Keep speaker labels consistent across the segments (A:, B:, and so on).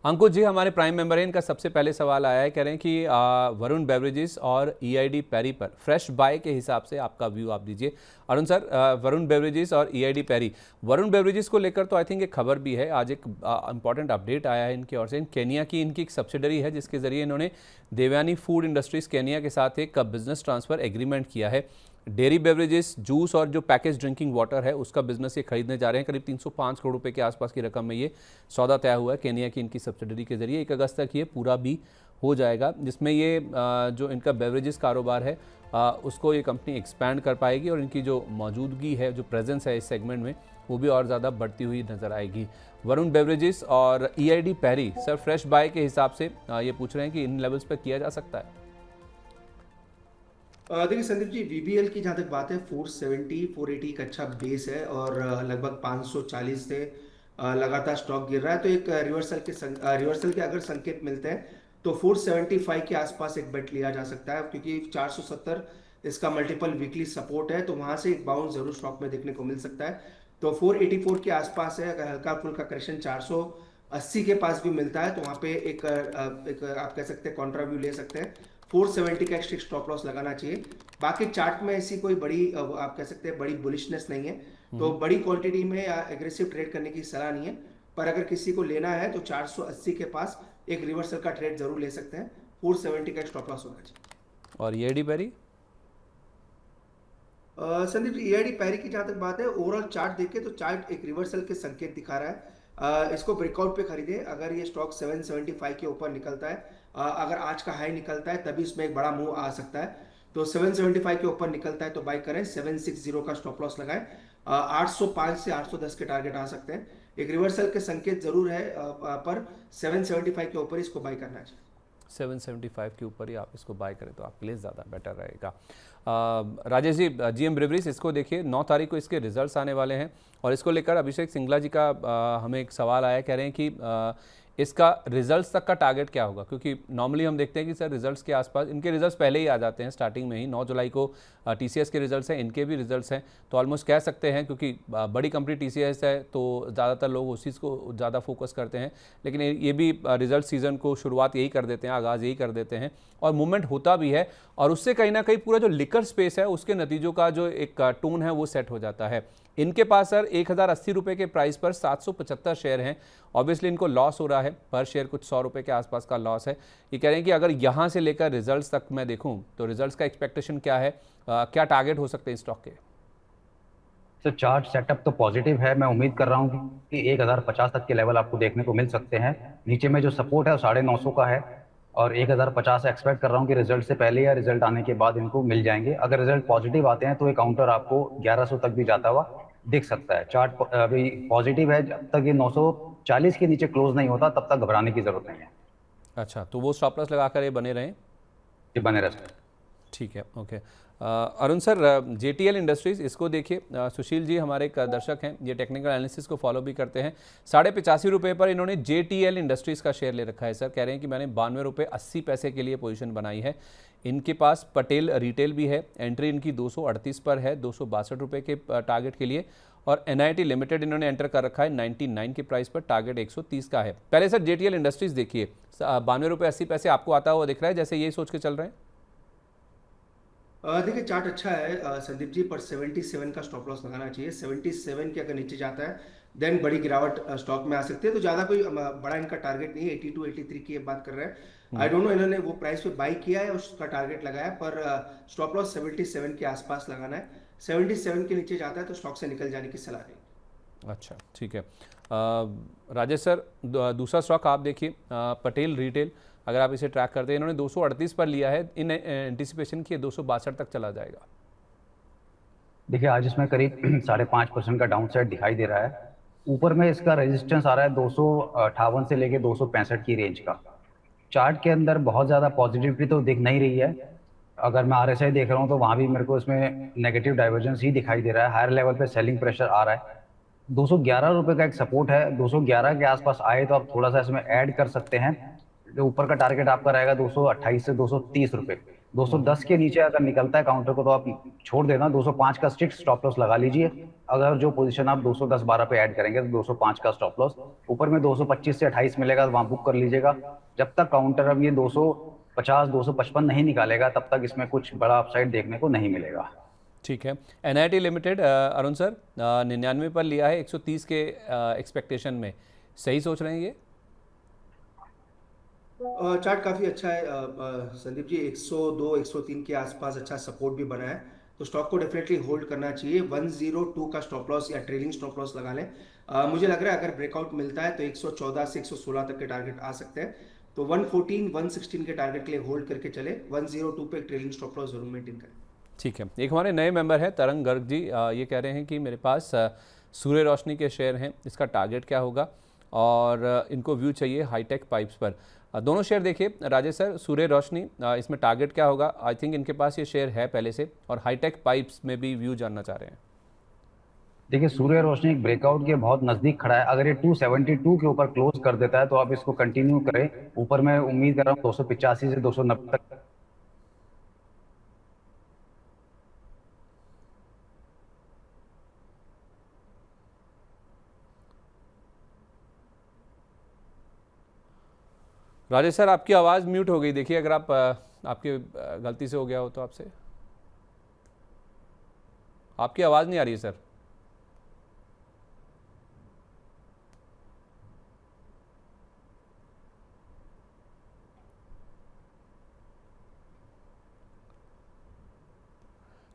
A: अंकुश जी हमारे prime member हैं, इनका सबसे पहले सवाल आया है, कह रहे हैं कि वरुण बेवरेजेस और ईआईडी पैरी पर फ्रेश बाय के हिसाब से आपका व्यू आप दीजिए। अरुण सर, वरुण बेवरेजेस और ईआईडी पैरी, वरुण बेवरेजेस को लेकर तो आई थिंक एक खबर भी है, आज एक इंपॉर्टेंट अपडेट आया है इनकी ओर से। केनिया की इनकी एक सब्सिडरी है जिसके जरिए इन्होंने देवयानी फूड इंडस्ट्रीज केनिया के साथ एक बिजनेस ट्रांसफर एग्रीमेंट किया है। डेयरी बेवरेजेस, जूस और जो पैकेज ड्रिंकिंग वाटर है उसका बिजनेस ये खरीदने जा रहे हैं। करीब 305 करोड़ रुपए के आसपास की रकम में ये सौदा तय हुआ है केनिया की इनकी सब्सिडरी के जरिए। 1 अगस्त तक ये पूरा भी हो जाएगा, जिसमें ये जो इनका बेवरेजेस कारोबार है उसको ये कंपनी एक्सपैंड कर पाएगी और इनकी जो मौजूदगी है, जो प्रेजेंस है इस सेगमेंट में, वो भी और ज़्यादा बढ़ती हुई नज़र आएगी। वरुण बेवरेजेस और ईआईडी पैरी, सर फ्रेश बाय के हिसाब से ये पूछ रहे हैं कि इन लेवल्स पर किया जा सकता है?
B: देखिए संदीप जी, वीबीएल की जहाँ तक बात है 470 480 का अच्छा बेस है और लगभग 540 से लगातार स्टॉक गिर रहा है। तो एक रिवर्सल के अगर संकेत मिलते हैं तो 475 के आसपास एक बेट लिया जा सकता है, क्योंकि 470 इसका मल्टीपल वीकली सपोर्ट है, तो वहां से एक बाउंस जरूर स्टॉक में देखने को मिल सकता है। तो 484 के आसपास है। अगर हल्का फुल्का करेक्शन 480 के पास भी मिलता है तो वहां पे एक आप कह सकते हैं कॉन्ट्रा व्यू ले सकते हैं। 470 का स्ट्रिक्ट स्टॉप लॉस लगाना चाहिए। बाकी चार्ट में ऐसी कोई बड़ी आप कह सकते हैं बड़ी बुलिशनेस नहीं है, तो बड़ी क्वांटिटी में या एग्रेसिव ट्रेड करने की सलाह नहीं है। पर अगर किसी को लेना है तो 480 के पास एक रिवर्सल का ट्रेड जरूर ले सकते हैं। 470 का स्टॉप लॉस होना चाहिए।
A: और ईआईडी पैरी?
B: संदीप जी, ईआईडी पैरी की जहां तक बात है, ओवरऑल चार्ट देखें तो चार्ट एक रिवर्सल के संकेत दिखा रहा है। इसको ब्रेकआउट पे खरीदे। अगर ये स्टॉक 775 के ऊपर निकलता है, अगर आज का हाई निकलता है तभी इसमें एक बड़ा मूव आ सकता है। तो 775 के ऊपर निकलता है तो बाई करें। 760 का स्टॉप लॉस लगाएं। 805 से 810 के टारगेट आ सकते हैं। एक रिवर्सल के संकेत जरूर है, पर 775 के ऊपर इसको बाई करना चाहिए।
A: 775 के ऊपर ही आप इसको बाय करें तो आपके लिए ज़्यादा बेटर रहेगा। राजेश जी, जीएम ब्रेवरीज, इसको देखिए 9 तारीख को इसके रिजल्ट्स आने वाले हैं और इसको लेकर अभिषेक सिंगला जी का हमें एक सवाल आया, कह रहे हैं कि इसका रिजल्ट्स तक का टारगेट क्या होगा, क्योंकि नॉर्मली हम देखते हैं कि सर रिजल्ट्स के आसपास इनके रिजल्ट्स पहले ही आ जाते हैं, स्टार्टिंग में ही 9 जुलाई को टीसीएस के रिजल्ट्स हैं, इनके भी रिजल्ट्स हैं, तो ऑलमोस्ट कह सकते हैं क्योंकि बड़ी कंपनी टीसीएस है तो ज़्यादातर लोग उसी को ज़्यादा फोकस करते हैं, लेकिन ये भी रिजल्ट सीज़न को शुरुआत यही कर देते हैं, आगाज़ यही कर देते हैं और मूवमेंट होता भी है और उससे कहीं ना कहीं पूरा जो लिकर स्पेस है उसके नतीजों का जो एक टोन है वो सेट हो जाता है। इनके पास सर 1080 रुपये के प्राइस पर 775 शेयर हैं। ऑब्वियसली इनको लॉस हो रहा है, पर शेयर कुछ 100 रुपये के आसपास का लॉस है। ये कह रहे हैं कि अगर यहाँ से लेकर रिजल्ट्स तक मैं देखूँ तो रिजल्ट्स का एक्सपेक्टेशन क्या है, क्या टारगेट हो सकते हैं स्टॉक के?
C: सर चार्ट सेटअप तो पॉजिटिव है। मैं उम्मीद कर रहा हूँ कि 1050 तक के लेवल आपको देखने को मिल सकते हैं। नीचे में जो सपोर्ट है वो 950 का है और 1050 एक्सपेक्ट कर रहा हूँ कि रिजल्ट से पहले या रिजल्ट आने के बाद इनको मिल जाएंगे। अगर रिजल्ट पॉजिटिव आते हैं तो एक काउंटर आपको 1100 तक भी जाता हुआ दिख सकता है। चार्ट अभी पॉजिटिव है, जब तक ये 940 के नीचे क्लोज नहीं होता तब तक घबराने की जरूरत नहीं है।
A: अच्छा, तो वो स्टॉप लॉस लगाकर ये बने रहें?
C: ये बने रह सकते हैं।
A: ठीक है, okay. Arun sir, JTL industries, इसको देखिए, सुशील जी हमारे एक दर्शक हैं, ये टेक्निकल एनालिसिस को फॉलो भी करते हैं। 85.5 रुपये पर इन्होंने जेटीएल इंडस्ट्रीज का शेयर ले रखा है। सर कह रहे हैं कि मैंने 92 रुपये 80 पैसे के लिए पोजीशन बनाई है। इनके पास पटेल रिटेल भी है, एंट्री इनकी 238 पर है, 262 रुपये के टारगेट के लिए, और एनआईटी लिमिटेड इन्होंने एंटर कर रखा है 99 के प्राइस पर, टारगेट 130 का है। पहले सर जेटीएल इंडस्ट्रीज देखिए, 92 रुपये 80 पैसे आपको आता हुआ दिख रहा है, जैसे यही सोच के चल रहे हैं?
B: देखिए चार्ट अच्छा है संदीप जी, पर 77 का स्टॉप लॉस लगाना चाहिए। 77 के अगर नीचे जाता है देन बड़ी गिरावट स्टॉक में आ सकती है। तो ज्यादा कोई बड़ा इनका टारगेट नहीं है। 82 83 की बात कर रहे हैं। आई डोंट नो इन्होंने वो प्राइस पे बाई किया है, उसका टारगेट लगाया, पर स्टॉप लॉस 77 के आसपास लगाना है। 77 के नीचे जाता है तो स्टॉक से निकल जाने की सलाह नहीं।
A: अच्छा, ठीक है। राजेश सर, दूसरा स्टॉक आप देखिए, पटेल रिटेल, अगर आप इसे ट्रैक करते हैं, इन्होंने 238 पर लिया है, इन एंटिसिपेशन की 262 तक चला जाएगा।
C: देखिए आज इसमें करीब 5.5% का डाउन साइड दिखाई दे रहा है। ऊपर में इसका रेजिस्टेंस आ रहा है 258 से लेके 265 की रेंज का। चार्ट के अंदर बहुत ज़्यादा पॉजिटिविटी तो दिख नहीं रही है। अगर मैं आरएसआई देख रहा हूँ तो वहाँ भी मेरे को इसमें नेगेटिव डाइवर्जेंस ही दिखाई दे रहा है। हायर लेवल पे सेलिंग प्रेशर आ रहा है। 211 रुपये का एक सपोर्ट है, 211 के आसपास आए तो आप थोड़ा सा इसमें ऐड कर सकते हैं। जो ऊपर का टारगेट आपका रहेगा 228 से 230 रुपये। 210 के नीचे अगर निकलता है काउंटर को तो आप छोड़ देना, 205 का स्ट्रिक्ट स्टॉप लॉस लगा लीजिए। अगर जो पोजीशन आप 210-12 पे ऐड करेंगे तो 205 का स्टॉप लॉस, ऊपर में 225 से 28 मिलेगा तो वहां बुक कर लीजिएगा। जब तक काउंटर अब ये 250 255 नहीं निकालेगा तब तक इसमें कुछ बड़ा अपसाइड देखने को नहीं मिलेगा।
A: ठीक है। NIT लिमिटेड अरुण सर 99 पर लिया है 130 के एक्सपेक्टेशन में, सही सोच रहे हैं ये?
B: चार्ट काफी अच्छा है संदीप जी, 102 103 के आसपास अच्छा सपोर्ट भी बना है, तो स्टॉक को डेफिनेटली होल्ड करना चाहिए। 102 का स्टॉप लॉस या ट्रेलिंग स्टॉप लॉस लगा लें। मुझे लग रहा है अगर ब्रेकआउट मिलता है तो 114 से 116 तक के टारगेट आ सकते हैं, तो 114 116 के टारगेट के लिए होल्ड करके चले। 102 पे ट्रेलिंग स्टॉप लॉस जरूर मेंटेन करें।
A: ठीक है। एक हमारे नए मेंबर हैं तरंग गर्ग जी, ये कह रहे हैं कि मेरे पास सूर्य रोशनी के शेयर हैं, इसका टारगेट क्या होगा, और इनको व्यू चाहिए हाईटेक पाइप्स पर। दोनों शेयर देखिए राजेश सर, सूर्य रोशनी इसमें टारगेट क्या होगा, आई थिंक इनके पास ये शेयर है पहले से, और हाईटेक पाइप्स में भी व्यू जानना चाह रहे हैं।
C: देखिए सूर्य रोशनी एक ब्रेकआउट के बहुत नजदीक खड़ा है, अगर ये 272 के ऊपर क्लोज कर देता है तो आप इसको कंटिन्यू करें। ऊपर मैं उम्मीद कर रहा हूँ 285 से 290 तक।
A: राजेश सर आपकी आवाज़ म्यूट हो गई, देखिए अगर आप आपके गलती से हो गया हो तो आपसे, आपकी आवाज़ नहीं आ रही है सर।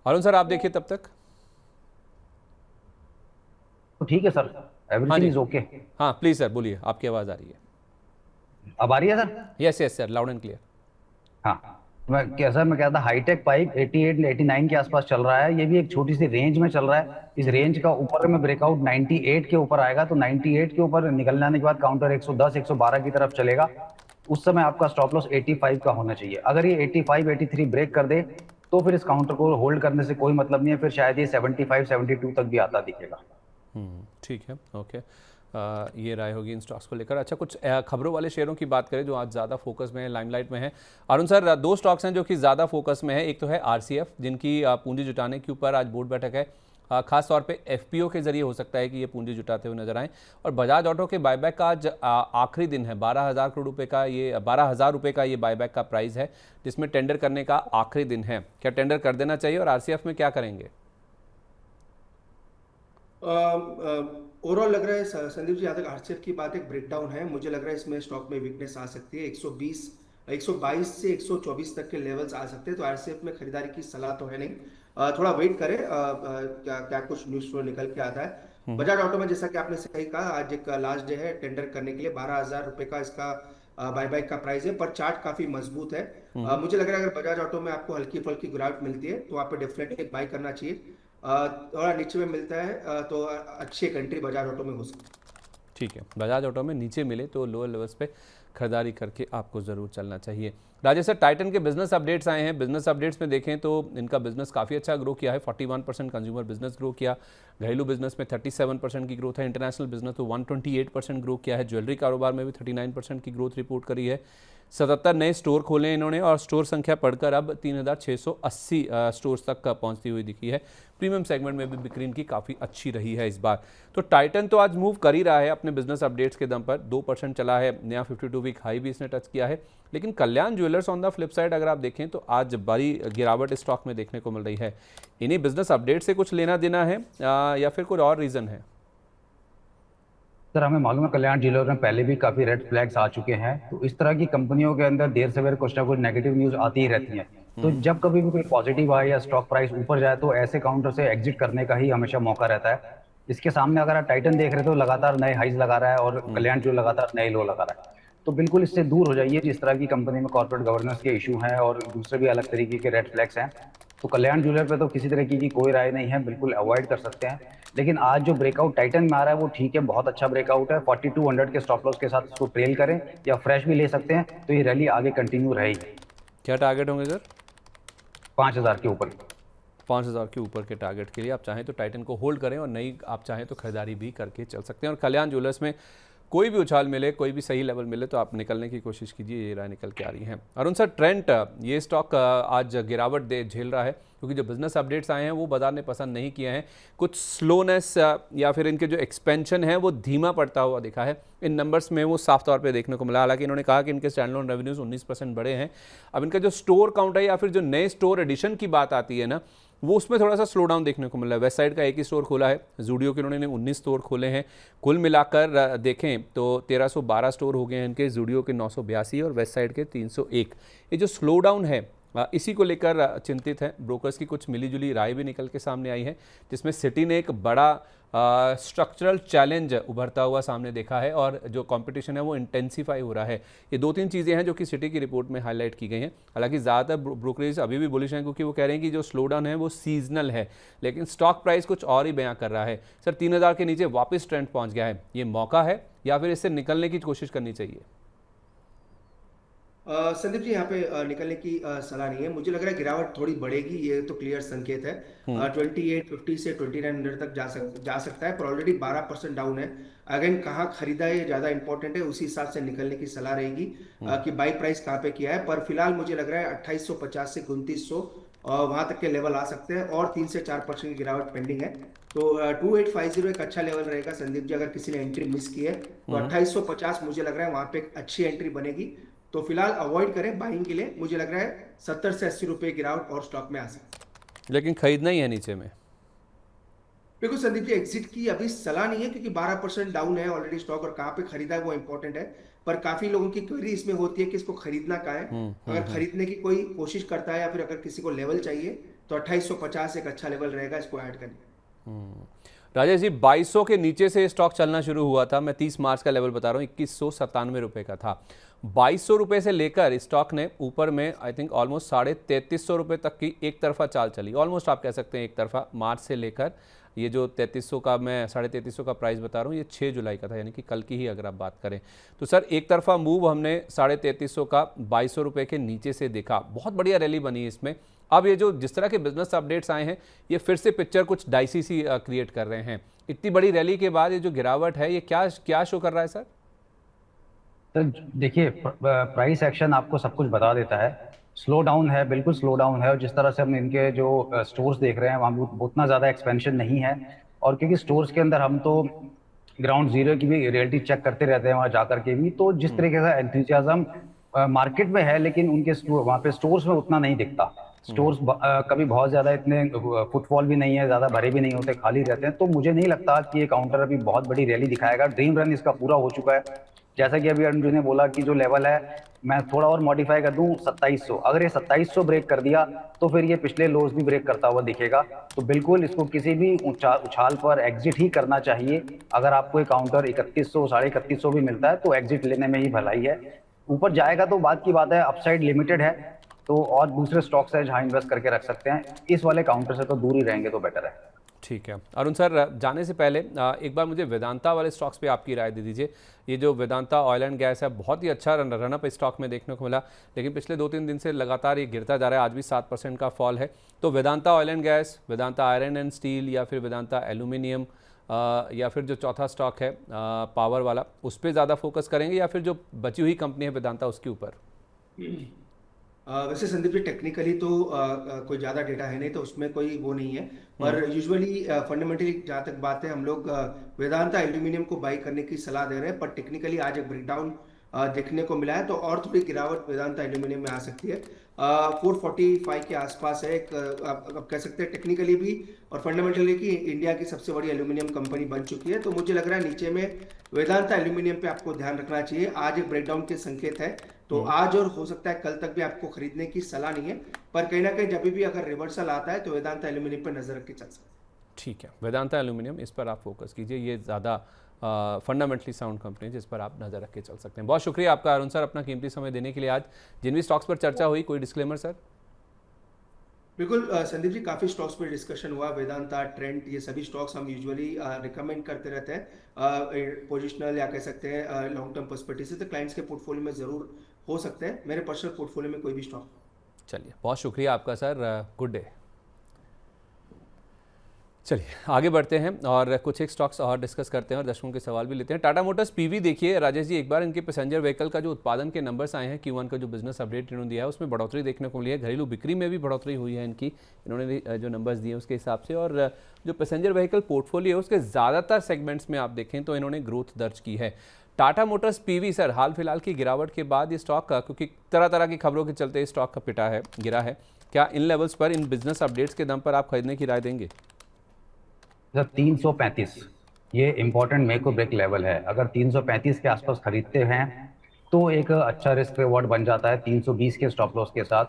A: अरुण सर आप देखिए तब तक।
C: तो ठीक है सर, एवरीथिंग इज ओके।
A: हाँ प्लीज़ सर बोलिए, आपकी आवाज़ आ रही है।
C: अब आ रही है sir?
A: Yes yes sir, loud and clear.
C: हाँ, मैं कहता था हाईटेक पाइप 88 89 के आसपास चल रहा है, ये भी एक छोटी सी रेंज में चल रहा है। इस रेंज का ऊपर में ब्रेकआउट 98 के ऊपर आएगा तो 98 के ऊपर निकल जाने के बाद काउंटर 110 112 की तरफ चलेगा, उस समय आपका स्टॉप लॉस 85 का होना चाहिए। अगर ये 85 83 ब्रेक कर दे तो फिर इस काउंटर को होल्ड करने से कोई मतलब नहीं है, फिर शायद ये 75 72 तक भी आता दिखेगा।
A: ठीक है, ओके। ये राय होगी इन स्टॉक्स को लेकर। अच्छा, कुछ खबरों वाले शेयरों की बात करें जो आज ज़्यादा फोकस में है, लाइमलाइट में है। अरुण सर, दो स्टॉक्स हैं जो कि ज़्यादा फोकस में है। एक तो है RCF, जिनकी पूंजी जुटाने के ऊपर आज बोर्ड बैठक है, खास तौर पे FPO के जरिए हो सकता है कि ये पूंजी जुटाते हुए नजर आएँ। और बजाज ऑटो के बायबैक का आज आखिरी दिन है, 12,000 करोड़ रुपये का, ये 12,000 रुपये का ये बायबैक का प्राइस है, जिसमें टेंडर करने का आखिरी दिन है। क्या टेंडर कर देना चाहिए, और RCF में क्या करेंगे?
B: ओवरऑल लग रहा है संदीप जी, यहाँ तक RCF की बात एक ब्रेकडाउन है, मुझे लग रहा है इसमें स्टॉक में वीकनेस आ सकती है। 122 से 124 तक के लेवल्स आ सकते हैं, तो RCF में खरीदारी की सलाह तो है नहीं। थोड़ा वेट करें, क्या कुछ न्यूज फ्लो निकल के आता है। बजाज ऑटो में जैसा कि आपने सही कहा, आज एक लास्ट डे है टेंडर करने के लिए। 12,000 रुपए का इसका बायबैक का प्राइस है, पर चार्ट काफी मजबूत है। मुझे लग रहा है अगर बजाज ऑटो में आपको हल्की फुल्की गिरावट मिलती है तो आपको डेफिनेटली बाय करना चाहिए। थोड़ा नीचे में मिलता है तो अच्छी एक एंट्री बजाज ऑटो में हो सकती है।
A: ठीक है, बजाज ऑटो में नीचे मिले तो लोअर लेवल्स पे खरीदारी करके आपको ज़रूर चलना चाहिए। राजेश सर, टाइटन के बिजनेस अपडेट्स आए हैं। बिजनेस अपडेट्स में देखें तो इनका बिजनेस काफ़ी अच्छा ग्रो किया है, 41% कंज्यूमर बिजनेस ग्रो किया, घरेलू बिजनेस में 37% की ग्रोथ है, इंटरनेशनल बिजनेस तो 128% ग्रो किया है, ज्वेलरी कारोबार में भी 39% की ग्रोथ रिपोर्ट करी है। 77 नए स्टोर खोले इन्होंने, और स्टोर संख्या बढ़कर अब 3,680 स्टोर्स तक पहुंचती हुई दिखी है। प्रीमियम सेगमेंट में भी बिक्री इनकी काफ़ी अच्छी रही है इस बार। तो टाइटन तो आज मूव कर ही रहा है अपने बिजनेस अपडेट्स के दम पर, 2% चला है, नया 52 वीक हाई भी इसने टच किया है। लेकिन Kalyan jewellers on the flip side अगर आप देखें तो आज बड़ी गिरावट स्टॉक में देखने को मिल रही है। इन्हीं बिजनेस अपडेट से कुछ लेना देना है या फिर कोई और रीज़न है?
C: सर, हमें मालूम है कल्याण ज्वेलर में पहले भी काफी रेड फ्लैग्स आ चुके हैं, तो इस तरह की कंपनियों के अंदर देर सवेर कुछ ना कुछ नेगेटिव न्यूज आती ही रहती है। तो जब कभी भी कोई पॉजिटिव आए या स्टॉक प्राइस ऊपर जाए तो ऐसे काउंटर से एग्जिट करने का ही हमेशा मौका रहता है। इसके सामने अगर आप टाइटन देख रहे हो तो लगातार नए हाइज लगा रहा है और कल्याण जो लगातार नए लो लगा रहा है, तो बिल्कुल इससे दूर हो जाइए। जिस तरह की कंपनी में कॉर्पोरेट गवर्नेंस के इशू हैं और दूसरे भी अलग तरीके के रेड फ्लैग्स हैं, तो कल्याण ज्वेलर पे तो किसी तरीके की कोई राय नहीं है, बिल्कुल अवॉइड कर सकते हैं। लेकिन आज जो ब्रेकआउट टाइटन में आ रहा है वो ठीक है, बहुत अच्छा ब्रेकआउट है। 4200 के स्टॉप लॉस के साथ इसको ट्रेल करें या फ्रेश भी ले सकते हैं, तो ये रैली आगे कंटिन्यू रहेगी।
A: क्या टारगेट होंगे सर?
C: 5000 के ऊपर।
A: 5000 के ऊपर के टारगेट के लिए आप चाहें तो टाइटन को होल्ड करें, और नई आप चाहें तो खरीदारी भी करके चल सकते हैं। और कल्याण ज्वेलर्स में कोई भी उछाल मिले, कोई भी सही लेवल मिले तो आप निकलने की कोशिश कीजिए। ये राय निकल के आ रही हैं। अरुण सर, ट्रेंट ये स्टॉक आज गिरावट दे झेल रहा है क्योंकि जो बिजनेस अपडेट्स आए हैं वो बाजार ने पसंद नहीं किए हैं। कुछ स्लोनेस या फिर इनके जो एक्सपेंशन है वो धीमा पड़ता हुआ दिखा है। इन नंबर्स में वो साफ तौर पे देखने को मिला। हालांकि इन्होंने कहा कि इनके स्टैंडअलोन रेवेन्यूज 19% बढ़े हैं। अब इनका जो स्टोर काउंट है या फिर जो नए स्टोर एडिशन की बात आती है ना, वो उसमें थोड़ा सा स्लो डाउन देखने को मिल रहा है। वेस्ट साइड का एक ही स्टोर खोला है, जूडियो के उन्होंने 19 स्टोर खोले हैं। कुल मिलाकर देखें तो 1312 स्टोर हो गए हैं इनके, जूडियो के 982 और वेस्ट साइड के 301। ये जो स्लो डाउन है इसी को लेकर चिंतित है। ब्रोकर्स की कुछ मिलीजुली राय भी निकल के सामने आई है, जिसमें सिटी ने एक बड़ा स्ट्रक्चरल चैलेंज उभरता हुआ सामने देखा है और जो कंपटीशन है वो इंटेंसीफाई हो रहा है। ये 2-3 चीज़ें हैं जो कि सिटी की रिपोर्ट में हाईलाइट की गई हैं। हालांकि ज़्यादातर ब्रोकरेज अभी भी बुलिश हैं क्योंकि वो कह रहे हैं कि जो स्लो डाउन है वो सीजनल है, लेकिन स्टॉक प्राइस कुछ और ही बयां कर रहा है। सर, 3000 के नीचे वापस ट्रेंड पहुँच गया है, ये मौका है या फिर इससे निकलने की कोशिश करनी चाहिए?
B: संदीप जी, यहाँ पे निकलने की सलाह नहीं है। मुझे लग रहा है गिरावट थोड़ी बढ़ेगी, ये तो क्लियर संकेत है। 2850 से 2900 तक जा सकता है, पर ऑलरेडी 12% डाउन है। अगेन कहाँ खरीदा है ये ज्यादा इंपॉर्टेंट है, उसी हिसाब से निकलने की सलाह रहेगी कि बाई प्राइस कहाँ पे किया है। पर फिलहाल मुझे लग रहा है 2850 से 2900 वहां तक के लेवल आ सकते हैं और 3 से 4% की गिरावट पेंडिंग है। तो 2850 एक अच्छा लेवल रहेगा संदीप जी। अगर किसी ने एंट्री मिस की है तो 2850 मुझे लग रहा है वहां पे एक अच्छी एंट्री बनेगी। तो फिलहाल अवॉइड करें बाइंग के लिए। मुझे लग रहा है 70 से 80 रुपए गिरावट और स्टॉक में आ सकती है।
A: लेकिन खरीदना ही है नीचे में।
B: बिल्कुल संदीप जी, एग्जिट की अभी सलाह नहीं है क्योंकि 12% डाउन है ऑलरेडी स्टॉक, और कहाँ पे खरीदा है वो इंपॉर्टेंट है। पर काफी लोगों की क्वेरी इसमें होती है कि इसको खरीदना कहाँ है। अगर खरीदने की कोई कोशिश करता है या फिर अगर किसी को लेवल चाहिए तो 2850 एक अच्छा लेवल रहेगा इसको ऐड करने।
A: राजेश जी, 2200 के नीचे से स्टॉक चलना शुरू हुआ था। मैं 30 मार्च का लेवल बता रहा हूँ, 2197 रुपये का था। 2200 रुपये से लेकर स्टॉक ने ऊपर में आई थिंक ऑलमोस्ट 3350 रुपये तक की एक तरफा चाल चली। ऑलमोस्ट आप कह सकते हैं एक तरफा, मार्च से लेकर ये जो 3300 का मैं 3350 का प्राइस बता रहा हूँ, ये 6 जुलाई का था, यानी कि कल की ही अगर आप बात करें तो सर एक तरफा मूव हमने 3350 का 2200 रुपये के नीचे से देखा। बहुत बढ़िया रैली बनी है इसमें। अब ये जो जिस तरह के बिजनेस अपडेट्स आए हैं ये फिर से पिक्चर कुछ डाइसी सी क्रिएट कर रहे हैं। इतनी बड़ी रैली के बाद ये जो गिरावट है ये क्या शो कर रहा है सर?
C: तो देखिए, प्राइस एक्शन आपको सब कुछ बता देता है। स्लो डाउन है, बिल्कुल स्लो डाउन है। और जिस तरह से हम इनके जो स्टोर्स देख रहे हैं वहाँ उतना ज़्यादा एक्सपेंशन नहीं है। और क्योंकि स्टोर्स के अंदर हम तो ग्राउंड जीरो की भी रियलिटी चेक करते रहते हैं वहाँ जाकर के भी, तो जिस तरीके का एंथुजियाज्म मार्केट में है, लेकिन उनके वहाँ पे स्टोर्स में उतना नहीं दिखता। स्टोर्स कभी बहुत ज्यादा इतने फुटफॉल भी नहीं है, ज्यादा भरे भी नहीं होते, खाली रहते हैं। तो मुझे नहीं लगता कि ये काउंटर अभी बहुत बड़ी रैली दिखाएगा। ड्रीम रन इसका पूरा हो चुका है। जैसा कि अभी अर्जुन जी ने बोला कि जो लेवल है मैं थोड़ा और मॉडिफाई कर दूं 2700, अगर ये 2700 ब्रेक कर दिया तो फिर ये पिछले लोज भी ब्रेक करता हुआ दिखेगा। तो बिल्कुल इसको किसी भी उछाल पर एग्जिट ही करना चाहिए। अगर आपको ये काउंटर 3100 3150 भी मिलता है तो एग्जिट लेने में ही भलाई है। ऊपर जाएगा तो बात की बात है, अपसाइड लिमिटेड है तो और दूसरे स्टॉक्स है जहां इन्वेस्ट करके रख सकते हैं। इस वाले काउंटर से तो दूर ही रहेंगे तो बेटर है।
A: ठीक है अरुण सर, जाने से पहले एक बार मुझे वेदांता वाले स्टॉक्स पे आपकी राय दे दीजिए। ये जो वेदांता ऑयल एंड गैस है बहुत ही अच्छा रनअप स्टॉक में देखने को मिला, लेकिन पिछले 2-3 दिन से लगातार ये गिरता जा रहा है। आज भी 7% का फॉल है। तो Vedanta oil and gas, Vedanta iron and steel या फिर वेदांता एल्यूमिनियम या फिर जो चौथा स्टॉक है पावर वाला, उस पर ज़्यादा फोकस करेंगे या फिर जो बची हुई कंपनी है वेदांता उसके ऊपर?
B: वैसे संदीप जी टेक्निकली तो कोई ज़्यादा डेटा है नहीं तो उसमें कोई वो नहीं है। पर यूजुअली फंडामेंटली जहाँ तक बात है हम लोग वेदांता एल्यूमिनियम को बाई करने की सलाह दे रहे हैं। पर टेक्निकली आज एक ब्रेकडाउन देखने को मिला है तो और थोड़ी गिरावट वेदांता एल्यूमिनियम में आ सकती है। 445 के आसपास है। एक आप कह सकते हैं टेक्निकली भी और फंडामेंटली कि इंडिया की सबसे बड़ी एल्यूमिनियम कंपनी बन चुकी है। तो मुझे लग रहा है नीचे में वेदांता एल्यूमिनियम पे आपको ध्यान रखना चाहिए। आज एक ब्रेकडाउन के संकेत है तो आज और हो सकता है कल तक भी आपको खरीदने की सलाह नहीं है। पर कहीं ना कहीं जब भी अगर रिवर्सल आता है तो वेदांता एल्यूमिनियम पर नजर रख के चल सकते हैं।
A: ठीक है, वेदांता एल्यूमिनियम इस पर आप फोकस कीजिए। ये ज़्यादा फंडामेंटली साउंड कंपनी है जिस पर आप नज़र रख के चल सकते हैं। बहुत शुक्रिया आपका अरुण सर अपना कीमती समय देने के लिए। आज जिन भी स्टॉक्स पर चर्चा हुई, कोई डिस्क्लेमर सर?
B: बिल्कुल संदीप जी, काफी स्टॉक्स पे डिस्कशन हुआ। वेदांता, ट्रेंट, ये सभी स्टॉक्स हम यूजुअली रिकमेंड करते रहते हैं पोजिशनल या कह सकते हैं लॉन्ग टर्म पर्सपेक्टिव से। तो क्लाइंट्स के पोर्टफोलियो में जरूर हो सकते हैं। मेरे पर्सनल पोर्टफोलियो में कोई भी स्टॉक।
A: चलिए, बहुत शुक्रिया आपका सर। Good day. चलिए आगे बढ़ते हैं और कुछ एक स्टॉक्स और डिस्कस करते हैं और दर्शकों के सवाल भी लेते हैं। टाटा मोटर्स पीवी देखिए राजेश जी, एक बार इनके पैसेंजर व्हीकल का जो उत्पादन के नंबर्स आए हैं, Q1 का जो बिजनेस अपडेट इन्होंने दिया है उसमें बढ़ोतरी देखने को मिली है। घरेलू बिक्री में भी बढ़ोतरी हुई है इनकी, इन्होंने जो नंबर्स दिए उसके हिसाब से। और जो पैसेंजर व्हीकल पोर्टफोलियो है उसके ज़्यादातर सेगमेंट्स में आप देखें तो इन्होंने ग्रोथ दर्ज की है। टाटा मोटर्स पीवी सर, हाल फिलहाल की गिरावट के बाद ये स्टॉक का, क्योंकि तरह तरह की खबरों के चलते स्टॉक का पिटा है, गिरा है, क्या इन लेवल्स पर इन बिजनेस अपडेट्स के दम पर आप खरीदने की राय देंगे?
C: सर 335 ये इम्पोर्टेंट मेक और ब्रेक लेवल है। अगर 335 के आसपास खरीदते हैं तो एक अच्छा रिस्क रिवॉर्ड बन जाता है 320 के स्टॉप लॉस के साथ।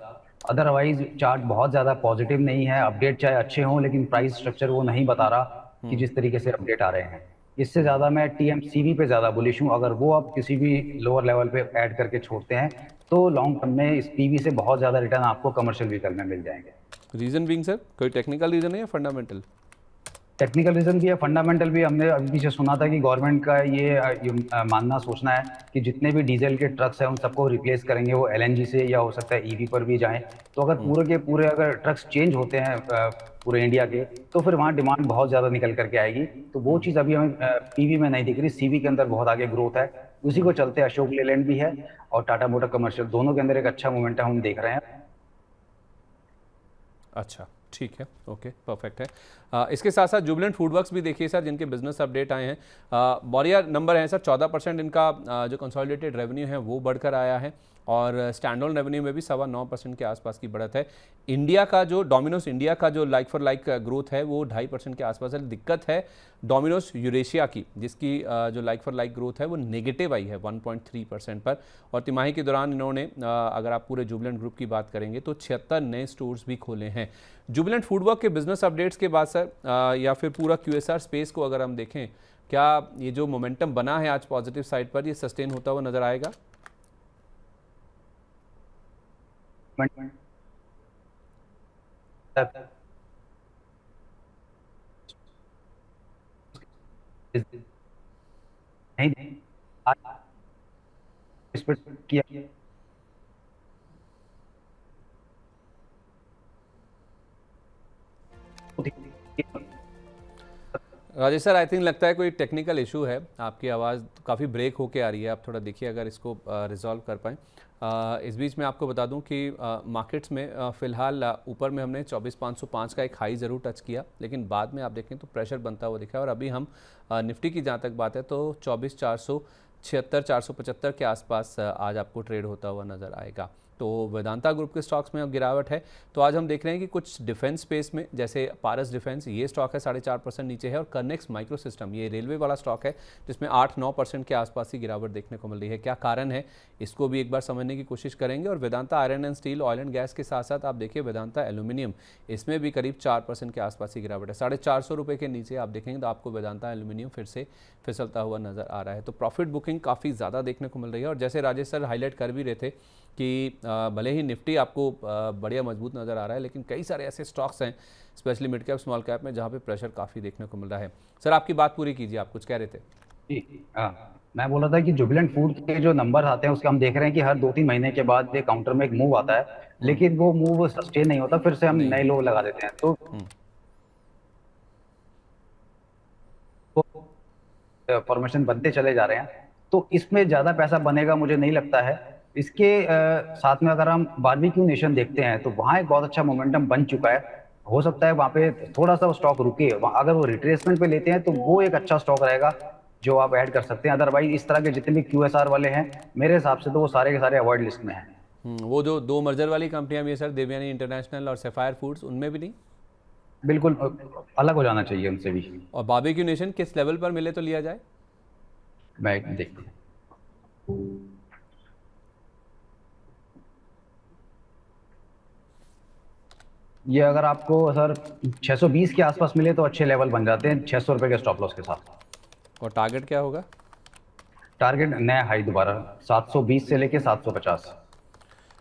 C: अदरवाइज चार्ट बहुत ज़्यादा पॉजिटिव नहीं है, अपडेट चाहे अच्छे हों लेकिन प्राइस स्ट्रक्चर वो नहीं बता रहा कि जिस तरीके से अपडेट आ रहे हैं। इससे ज़्यादा मैं TMCV पे ज़्यादा बुलिश हूँ। अगर वो आप किसी भी लोअर लेवल पे ऐड करके छोड़ते हैं तो लॉन्ग टर्म में इस PV से बहुत ज़्यादा रिटर्न आपको कमर्शियल व्हीकल में मिल जाएंगे।
A: रीजन बीइंग सर, कोई टेक्निकल रीजन है या फंडामेंटल?
C: टेक्निकल रीजन भी है, फंडामेंटल भी। हमने अभी पीछे सुना था कि गवर्नमेंट का ये मानना सोचना है कि जितने भी डीजल के ट्रक्स हैं उन सबको रिप्लेस करेंगे वो LNG से, या हो सकता है EV पर भी जाएं। तो अगर पूरे के पूरे अगर ट्रक्स चेंज होते हैं पूरे इंडिया के, तो फिर वहाँ डिमांड बहुत ज़्यादा निकल करके आएगी। तो वो चीज़ अभी हमें PV में नहीं दिख रही, CV के अंदर बहुत आगे ग्रोथ है। उसी को चलते अशोक लेलैंड भी है और टाटा मोटर कमर्शियल, दोनों के अंदर एक अच्छा मोमेंटम हम देख रहे हैं।
A: अच्छा, ठीक है, ओके, परफेक्ट है। इसके साथ साथ जुबिलेंट फूडवर्क्स भी देखिए सर, जिनके बिजनेस अपडेट आए हैं। बढ़िया नंबर है सर, 14% इनका जो कंसोलिडेटेड रेवेन्यू है वो बढ़कर आया है और स्टैंडअलोन रेवेन्यू में भी 9.25% के आसपास की बढ़त है। इंडिया का जो डोमिनोज इंडिया का जो लाइक फॉर लाइक ग्रोथ है वो 2.5% के आसपास है। दिक्कत है डोमिनोज यूरेशिया की, जिसकी जो लाइक फॉर लाइक ग्रोथ है वो नेगेटिव आई है 1.3% पर। और तिमाही के दौरान इन्होंने अगर आप पूरे जुबिलेंट ग्रुप की बात करेंगे तो 76 नए स्टोर्स भी खोले हैं। जुबिलेंट फूडवर्क के बिजनेस अपडेट्स के बाद सर या फिर पूरा QSR स्पेस को अगर हम देखें, क्या ये जो मोमेंटम बना है आज पॉजिटिव साइड पर, ये सस्टेन होता हुआ नजर आएगा?
C: नहीं, इस पर किया
A: राजेश सर, आई थिंक लगता है कोई टेक्निकल इशू है, आपकी आवाज़ काफ़ी ब्रेक होके आ रही है, आप थोड़ा देखिए अगर इसको रिजॉल्व कर पाएँ। इस बीच में आपको बता दूं कि मार्केट्स में फ़िलहाल ऊपर में हमने 24,505 का एक हाई ज़रूर टच किया, लेकिन बाद में आप देखें तो प्रेशर बनता हुआ दिखा है। और अभी हम निफ्टी की जहाँ तक बात है तो 24,476 475 के आसपास आज आपको ट्रेड होता हुआ नज़र आएगा। तो वेदांता ग्रुप के स्टॉक्स में अब गिरावट है। तो आज हम देख रहे हैं कि कुछ डिफेंस स्पेस में, जैसे पारस डिफेंस, ये स्टॉक है 4.5% नीचे है, और कर्नेक्स माइक्रो सिस्टम, ये रेलवे वाला स्टॉक है जिसमें 8-9% के आसपास की गिरावट देखने को मिल रही है। क्या कारण है, इसको भी एक बार समझने की कोशिश करेंगे। और Vedanta iron and steel, oil and gas के साथ साथ आप देखिए वेदांता एल्यूमिनियम, इसमें भी करीब 4% के आसपास की गिरावट है। 450 रुपये के नीचे आप देखेंगे तो आपको वेदांता एल्यूमिनियम फिर से फिसलता हुआ नजर आ रहा है। तो प्रॉफिट बुकिंग काफ़ी ज़्यादा देखने को मिल रही है। और जैसे राजेश सर हाईलाइट कर भी रहे थे कि भले ही निफ्टी आपको बढ़िया मजबूत नज़र आ रहा है, लेकिन कई सारे ऐसे स्टॉक्स हैं specially mid cap small cap में जहाँ पे प्रेशर काफ़ी देखने को मिल रहा है। सर आपकी बात पूरी कीजिए, आप कुछ कह रहे थे।
C: जी, मैं बोला था कि जुबिलेंट फूड के जो नंबर आते हैं उसके हम देख रहे हैं कि हर 2-3 महीने के बाद एक काउंटर में एक मूव आता है, लेकिन वो मूव सस्टेन नहीं होता, फिर से हम नए लो लगा देते हैं। तो फॉर्मेशन बनते चले जा रहे हैं, तो इसमें ज़्यादा पैसा बनेगा मुझे नहीं लगता है। इसके साथ में अगर हम बारबेक्यू नेशन देखते हैं तो वहाँ एक बहुत अच्छा मोमेंटम बन चुका है। हो सकता है वहाँ पे थोड़ा सा स्टॉक रुके, अगर वो रिट्रेसमेंट पे लेते हैं तो वो एक अच्छा स्टॉक रहेगा जो आप ऐड कर सकते हैं। अदरवाइज इस तरह के जितने भी QSR वाले हैं मेरे हिसाब से तो वो सारे के सारे अवॉइड लिस्ट में हैं।
A: वो जो 2 मर्जर वाली कंपनियां भी है सर, देवयानी इंटरनेशनल और सफायर फूड्स, उनमें भी नहीं?
C: बिल्कुल अलग हो जाना चाहिए उनसे भी।
A: और बारबेक्यू नेशन किस लेवल पर मिले तो लिया जाए?
C: मैं देखता हूँ, ये अगर आपको सर 620 के आसपास मिले तो अच्छे लेवल बन जाते हैं 600 रुपए के स्टॉप लॉस के साथ।
A: और टारगेट क्या होगा?
C: टारगेट नया हाई दोबारा 720 से लेके 750।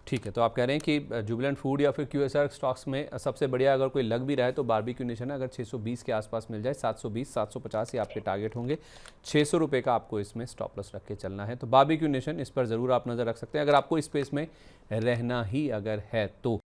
A: ठीक है, तो आप कह रहे हैं कि जुबिलेंट फूड या फिर QSR स्टॉक्स में सबसे बढ़िया अगर कोई लग भी रहा है तो बारबेक्यू नेशन है। अगर 620 के आसपास मिल जाए, 720 750 ये आपके टारगेट होंगे। 600 रुपये का आपको इसमें स्टॉप लॉस रख के चलना है। तो बारबेक्यू नेशन, इस पर ज़रूर आप नज़र रख सकते हैं अगर आपको इस स्पेस में रहना ही अगर है तो।